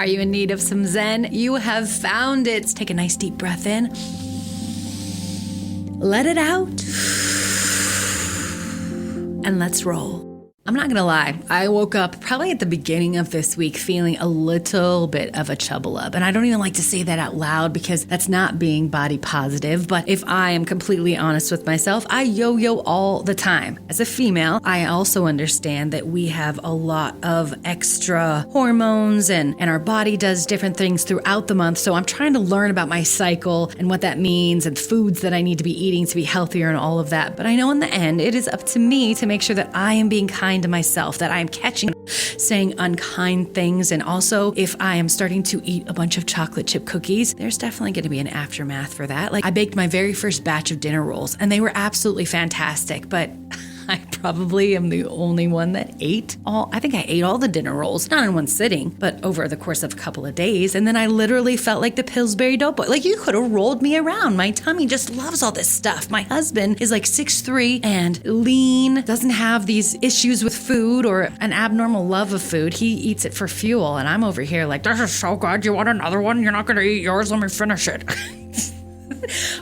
Are you in need of some Zen? You have found it. Take a nice deep breath in. Let it out. And let's roll. I'm not going to lie. I woke up probably at the beginning of this week feeling a little bit of a chubble-up. And I don't even like to say that out loud because that's not being body positive. But if I am completely honest with myself, I yo-yo all the time. As a female, I also understand that we have a lot of extra hormones and our body does different things throughout the month. So I'm trying to learn about my cycle and what that means and foods that I need to be eating to be healthier and all of that. But I know in the end, it is up to me to make sure that I am being kind to myself, that I am catching saying unkind things. And also, if I am starting to eat a bunch of chocolate chip cookies, there's definitely going to be an aftermath for that. Like I baked my very first batch of dinner rolls and they were absolutely fantastic, but I probably am the only one that I think I ate all the dinner rolls, not in one sitting, but over the course of a couple of days. And then I literally felt like the Pillsbury Doughboy. Like you could have rolled me around. My tummy just loves all this stuff. My husband is like 6'3" and lean, doesn't have these issues with food or an abnormal love of food. He eats it for fuel. And I'm over here like, this is so good. You want another one? You're not going to eat yours. Let me finish it.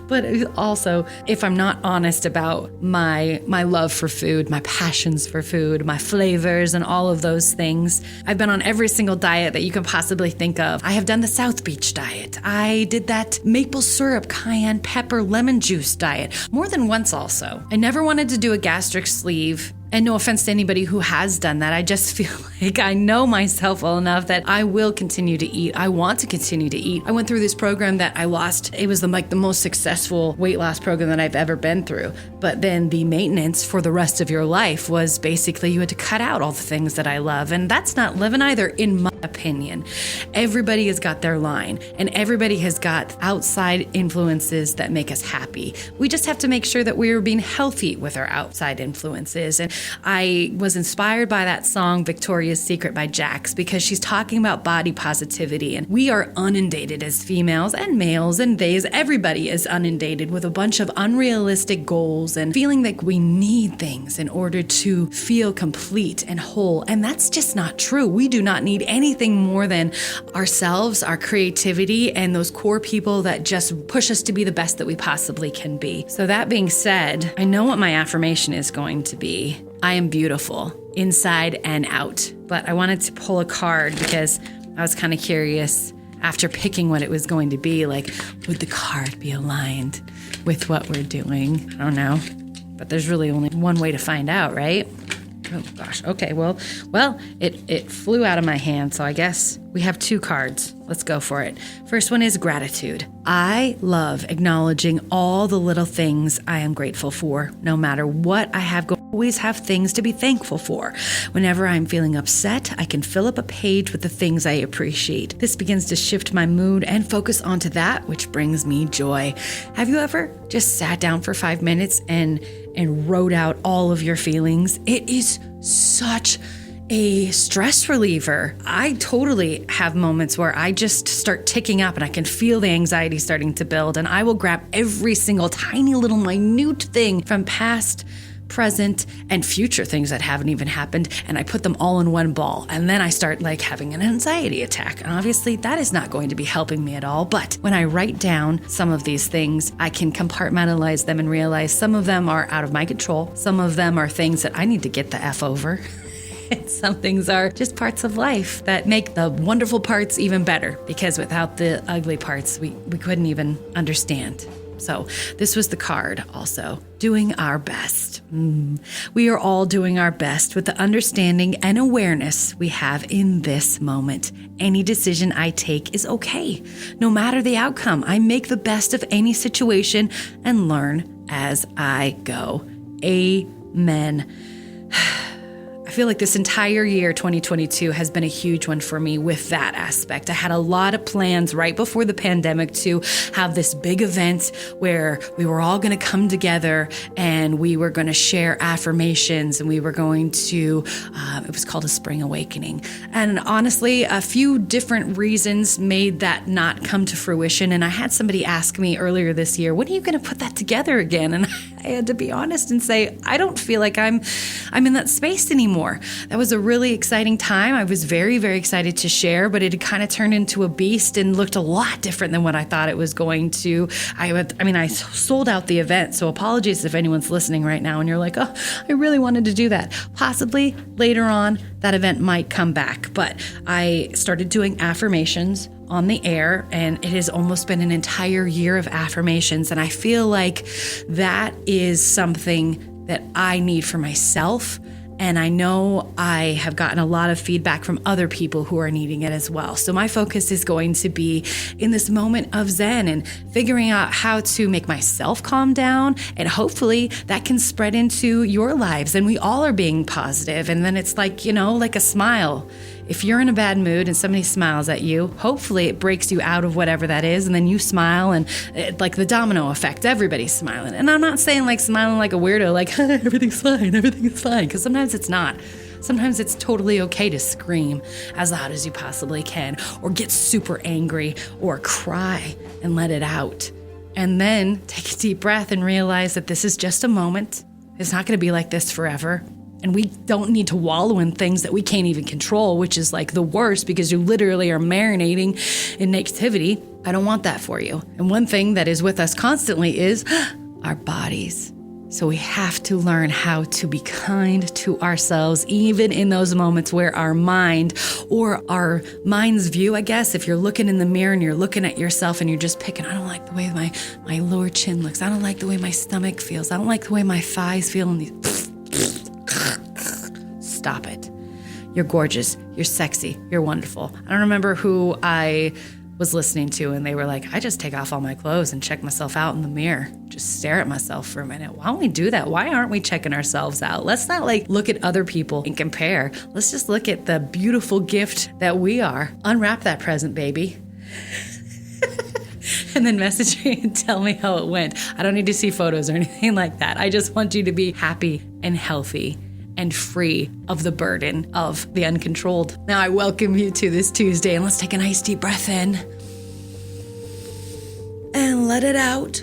But also, if I'm not honest about my love for food, my passions for food, my flavors and all of those things, I've been on every single diet that you can possibly think of. I have done the South Beach diet. I did that maple syrup, cayenne pepper, lemon juice diet more than once also. I never wanted to do a gastric sleeve. And no offense to anybody who has done that. I just feel like I know myself well enough that I will continue to eat. I want to continue to eat. I went through this program that I lost. It was the most successful weight loss program that I've ever been through. But then the maintenance for the rest of your life was basically you had to cut out all the things that I love. And that's not living either, in my opinion. Everybody has got their line and everybody has got outside influences that make us happy. We just have to make sure that we're being healthy with our outside influences. And I was inspired by that song, Victoria's Secret by Jax, because she's talking about body positivity. And we are inundated as females and males and theys. Everybody is inundated with a bunch of unrealistic goals and feeling like we need things in order to feel complete and whole. And that's just not true. We do not need anything more than ourselves, our creativity, and those core people that just push us to be the best that we possibly can be. So that being said, I know what my affirmation is going to be. I am beautiful, inside and out. But I wanted to pull a card because I was kind of curious after picking what it was going to be, like, would the card be aligned with what we're doing? I don't know. But there's really only one way to find out, right? Oh gosh. Okay. Well, it flew out of my hand. So I guess we have two cards. Let's go for it. First one is gratitude. I love acknowledging all the little things I am grateful for. No matter what I have going, always have things to be thankful for. Whenever I'm feeling upset, I can fill up a page with the things I appreciate. This begins to shift my mood and focus onto that which brings me joy. Have you ever just sat down for 5 minutes and wrote out all of your feelings? It is such a stress reliever. I totally have moments where I just start ticking up and I can feel the anxiety starting to build, and I will grab every single tiny little minute thing from past, present, and future things that haven't even happened, and I put them all in one ball, and then I start like having an anxiety attack. And obviously that is not going to be helping me at all. But when I write down some of these things, I can compartmentalize them and realize some of them are out of my control. Some of them are things that I need to get the F over. And some things are just parts of life that make the wonderful parts even better, because without the ugly parts, we couldn't even understand. So this was the card also, doing our best. We are all doing our best with the understanding and awareness we have in this moment. Any decision I take is okay. No matter the outcome, I make the best of any situation and learn as I go. Amen. I feel like this entire year, 2022, has been a huge one for me with that aspect. I had a lot of plans right before the pandemic to have this big event where we were all going to come together and we were going to share affirmations, and we were going to, it was called a Spring Awakening. And honestly, a few different reasons made that not come to fruition. And I had somebody ask me earlier this year, when are you going to put that together again? And I had to be honest and say, I don't feel like I'm in that space anymore. That was a really exciting time. I was very, very excited to share, but it had kind of turned into a beast and looked a lot different than what I thought it was going to. I sold out the event, so apologies if anyone's listening right now and you're like, oh, I really wanted to do that. Possibly later on, that event might come back, but I started doing affirmations on the air, and it has almost been an entire year of affirmations. And I feel like that is something that I need for myself. And I know I have gotten a lot of feedback from other people who are needing it as well. So my focus is going to be in this moment of Zen and figuring out how to make myself calm down. And hopefully that can spread into your lives. And we all are being positive. And then it's like, like a smile. If you're in a bad mood and somebody smiles at you, hopefully it breaks you out of whatever that is, and then you smile, and like the domino effect, everybody's smiling. And I'm not saying like smiling like a weirdo, like everything's fine, because sometimes it's not. Sometimes it's totally okay to scream as loud as you possibly can, or get super angry, or cry and let it out. And then take a deep breath and realize that this is just a moment. It's not going to be like this forever. And we don't need to wallow in things that we can't even control, which is like the worst, because you literally are marinating in negativity. I don't want that for you. And one thing that is with us constantly is our bodies. So we have to learn how to be kind to ourselves, even in those moments where our mind, or our mind's view, I guess, if you're looking in the mirror and you're looking at yourself and you're just picking, I don't like the way my lower chin looks. I don't like the way my stomach feels. I don't like the way my thighs feel in these. Stop it. You're gorgeous. You're sexy. You're wonderful. I don't remember who I was listening to, and they were like, I just take off all my clothes and check myself out in the mirror. Just stare at myself for a minute. Why don't we do that? Why aren't we checking ourselves out? Let's not look at other people and compare. Let's just look at the beautiful gift that we are. Unwrap that present, baby. And then message me and tell me how it went. I don't need to see photos or anything like that. I just want you to be happy and healthy and free of the burden of the uncontrolled. Now I welcome you to this Tuesday, and let's take a nice deep breath in and let it out.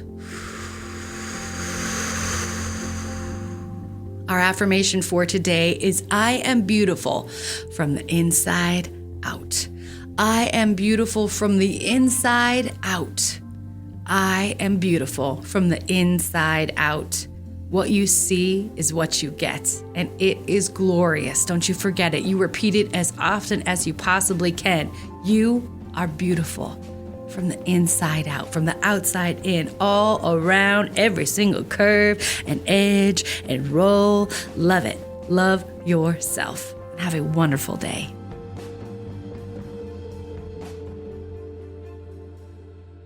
Our affirmation for today is, I am beautiful from the inside out. I am beautiful from the inside out. I am beautiful from the inside out. What you see is what you get, and it is glorious. Don't you forget it. You repeat it as often as you possibly can. You are beautiful from the inside out, from the outside in, all around, every single curve and edge and roll. Love it. Love yourself. Have a wonderful day.